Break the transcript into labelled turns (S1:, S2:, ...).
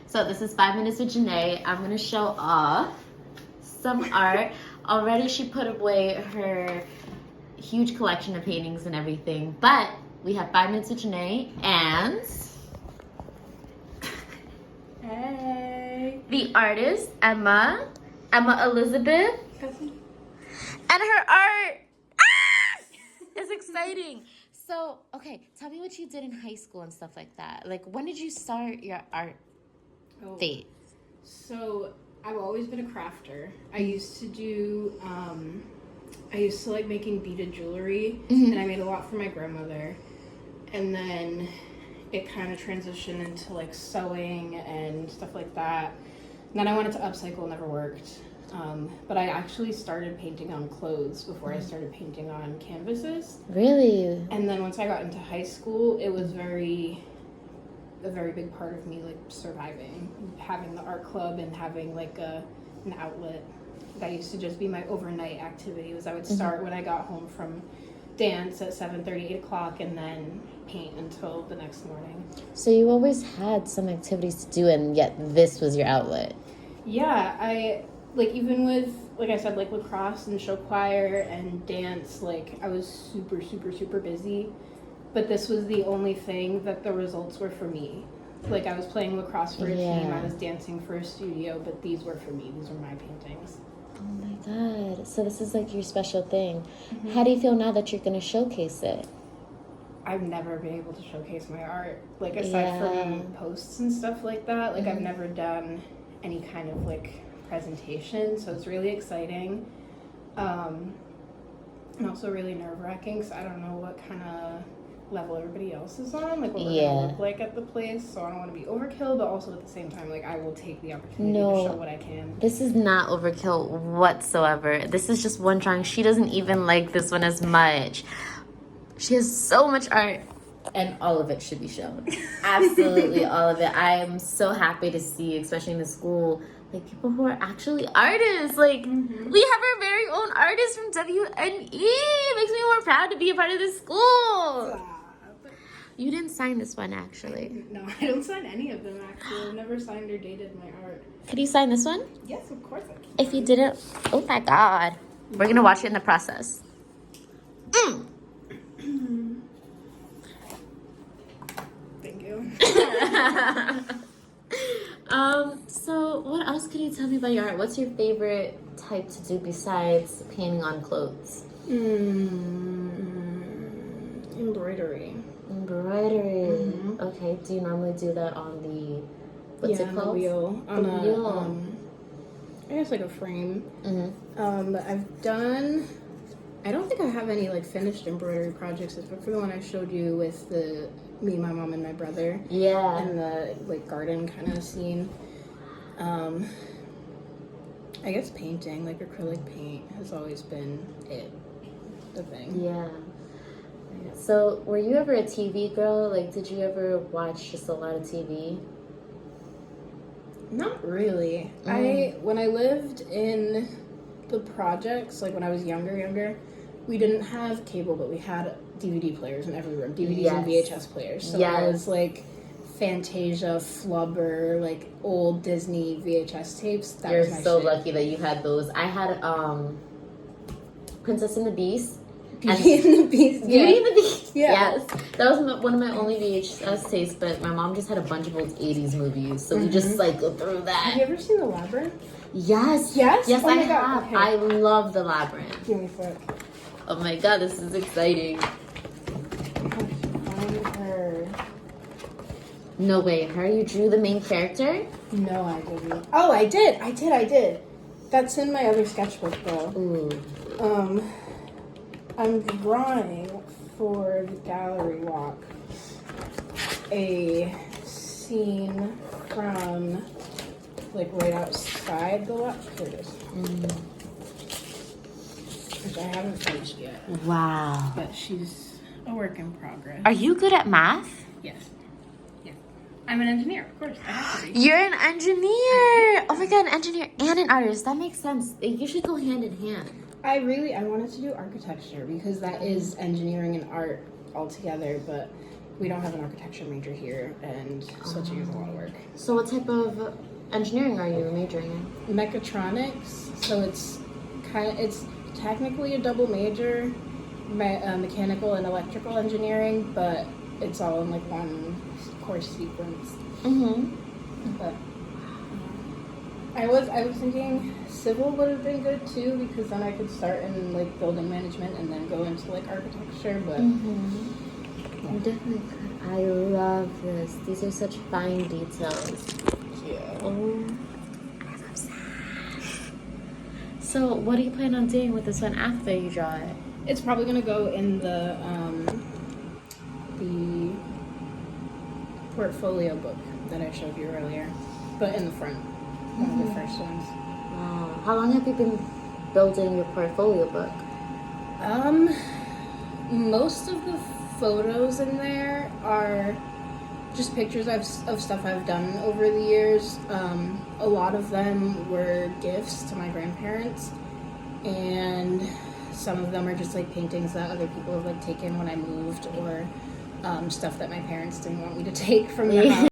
S1: So this is 5 Minutes with Janae. I'm gonna show off some art. Already she put away her huge collection of paintings and everything, but we have 5 Minutes with Janae and
S2: hey,
S1: the artist Emma Elizabeth, and her art. It's exciting. So, okay, tell me what you did in high school and stuff like that. Like, when did you start your art phase?
S2: So I've always been a crafter. I used to like making beaded jewelry, and I made a lot for my grandmother. And then it kind of transitioned into like sewing and stuff like that. And then I wanted to upcycle, never worked. But I actually started painting on clothes before I started painting on canvases.
S1: Really?
S2: And then once I got into high school, it was a very big part of me like surviving, having the art club and having like an outlet. That used to just be my overnight activity. Was I would start when I got home from dance at 7:30, 8 o'clock, and then paint until the next morning.
S1: So you always had some activities to do, and yet this was your outlet.
S2: Yeah, I like, even with, like I said, like lacrosse and show choir and dance, like I was super, super, super busy. But this was the only thing that the results were for me. Like, I was playing lacrosse for a team, I was dancing for a studio, but these were for me. These were my paintings.
S1: Oh my God. So this is like your special thing. How do you feel now that you're going to showcase it?
S2: I've never been able to showcase my art. Like, aside from posts and stuff like that, like I've never done any kind of like presentation, so it's really exciting. And also really nerve-wracking, because I don't know what kind of level everybody else is on, like what we're gonna look like at the place, so I don't want to be overkill, but also at the same time, like I will take the opportunity to show what I can.
S1: This is not overkill whatsoever. This is just one drawing. She doesn't even like this one as much. She has so much art, and all of it should be shown. Absolutely all of it. I am so happy to see, especially in the school, like people who are actually artists. Like we have our very own artist from WNE. It makes me more proud to be a part of this school. You didn't sign this one, actually.
S2: No, I don't sign any of them, actually. I've never signed or dated my art.
S1: Could you sign this one?
S2: Yes, of course I can.
S1: If you didn't, oh my God. We're going to watch it in the process.
S2: Thank you.
S1: So what else could you tell me about your art? What's your favorite type to do besides painting on clothes?
S2: Embroidery.
S1: Embroidery. Okay. Do you normally do that on the what's it called?
S2: The wheel. On
S1: the
S2: a
S1: wheel.
S2: I guess like a frame. But I've done. I don't think I have any like finished embroidery projects except for the one I showed you with me, my mom, and my brother.
S1: Yeah.
S2: And the like garden kind of scene. I guess painting, like acrylic paint, has always been the thing.
S1: Yeah. So, were you ever a TV girl? Like, did you ever watch just a lot of TV?
S2: Not really. When I lived in the projects, like when I was younger, we didn't have cable, but we had DVD players in every room, DVDs and VHS players. So I was like Fantasia, Flubber, like old Disney VHS tapes.
S1: You're so lucky that you had those. I had Princess and the Beast.
S2: Beauty and the Beast.
S1: Beauty and the Beast.
S2: Yeah.
S1: Yes. That was one of my only VHS tapes, but my mom just had a bunch of old 80s movies, so we just like go through that.
S2: Have you ever seen The Labyrinth?
S1: Yes.
S2: Yes?
S1: Yes,
S2: Oh
S1: I
S2: my
S1: have.
S2: God. Okay.
S1: I love The Labyrinth.
S2: Give me a foot.
S1: Oh my God, this is exciting. No way. Her? You drew the main character?
S2: No, I didn't. Oh, I did. That's in my other sketchbook, though.
S1: Ooh.
S2: I'm drawing for the gallery walk a scene from like right outside the lot. Here it is. Which I haven't finished yet.
S1: Wow.
S2: But she's a work in progress.
S1: Are you good at math?
S2: Yes. Yeah. I'm an engineer, of course. I have to be.
S1: You're an engineer. Oh my God, an engineer and an artist. That makes sense. They usually go hand in hand.
S2: I wanted to do architecture because that is engineering and art all together, but we don't have an architecture major here, and switching is a lot of work.
S1: So what type of engineering are you majoring in?
S2: Mechatronics, so it's technically a double major, mechanical and electrical engineering, but it's all in like one course sequence. But I was thinking civil would have been good too, because then I could start in like building management and then go into like architecture. But
S1: You definitely could. I love this. These are such fine details.
S2: yeah.
S1: Oh, I love that. So, what do you plan on doing with this one after you draw it?
S2: It's probably gonna go in the portfolio book that I showed you earlier, but in the front, one of the first ones.
S1: Wow. How long have you been building your portfolio book?
S2: Most of the photos in there are just pictures of stuff I've done over the years. A lot of them were gifts to my grandparents, and some of them are just like paintings that other people have like taken when I moved, or stuff that my parents didn't want me to take from the house.